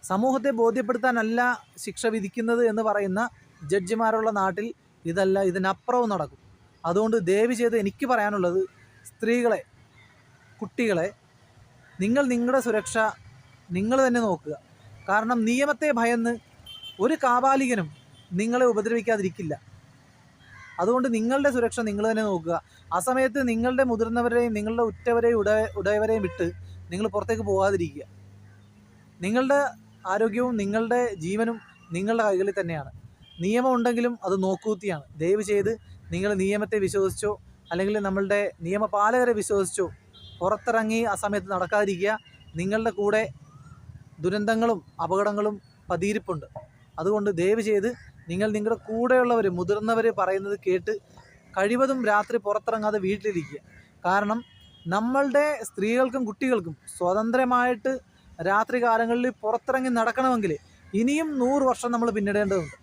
സമൂഹത്തെ ബോധ്യപ്പെടുത്താനല്ല ശിക്ഷ വിധിക്കുന്നത് എന്ന് പറയുന്ന ജഡ്ജിമാരുള്ള നാട്ടിൽ ഇതല്ല, ഇതിനപ്പുറവും നടക്കും. അതുകൊണ്ട് ദയവ് ചെയ്ത് എനിക്ക് പറയാനുള്ളത്, സ്ത്രീകളെ, കുട്ടികളെ, നിങ്ങൾ നിങ്ങളുടെ സുരക്ഷ നിങ്ങൾ തന്നെ നോക്കുക. കാരണം നിയമത്തെ ഭയന്ന് ഒരു കാപാലികനും നിങ്ങളെ ഉപദ്രവിക്കാതിരിക്കില്ല. അതുകൊണ്ട് നിങ്ങളുടെ സുരക്ഷ നിങ്ങൾ തന്നെ നോക്കുക. ആ സമയത്ത് നിങ്ങളുടെ മുതിർന്നവരെയും നിങ്ങളുടെ ഉറ്റവരെയും ഉടയവരെയും വിട്ട് നിങ്ങൾ പുറത്തേക്ക് പോകാതിരിക്കുക. നിങ്ങളുടെ ആരോഗ്യവും നിങ്ങളുടെ ജീവനും നിങ്ങളുടെ കൈകളിൽ തന്നെയാണ്. നിയമം ഉണ്ടെങ്കിലും അത് നോക്കൂത്തിയാണ്. ദയവ് ചെയ്ത് നിങ്ങൾ നിയമത്തെ വിശ്വസിച്ചോ അല്ലെങ്കിൽ നമ്മളുടെ നിയമപാലകരെ വിശ്വസിച്ചോ പുറത്തിറങ്ങി ആ സമയത്ത് നടക്കാതിരിക്കുക. നിങ്ങളുടെ കൂടെ ദുരന്തങ്ങളും അപകടങ്ങളും പതിയിരിപ്പുണ്ട്. അതുകൊണ്ട് ദയവ് ചെയ്ത് നിങ്ങൾ നിങ്ങളുടെ കൂടെയുള്ളവർ, മുതിർന്നവർ പറയുന്നത് കേട്ട് കഴിവതും രാത്രി പുറത്തിറങ്ങാതെ വീട്ടിലിരിക്കുക. കാരണം നമ്മളുടെ സ്ത്രീകൾക്കും കുട്ടികൾക്കും സ്വതന്ത്രമായിട്ട് രാത്രി കാലങ്ങളിൽ പുറത്തിറങ്ങി നടക്കണമെങ്കിൽ ഇനിയും 100 വർഷം നമ്മൾ പിന്നിടേണ്ടതുണ്ട്.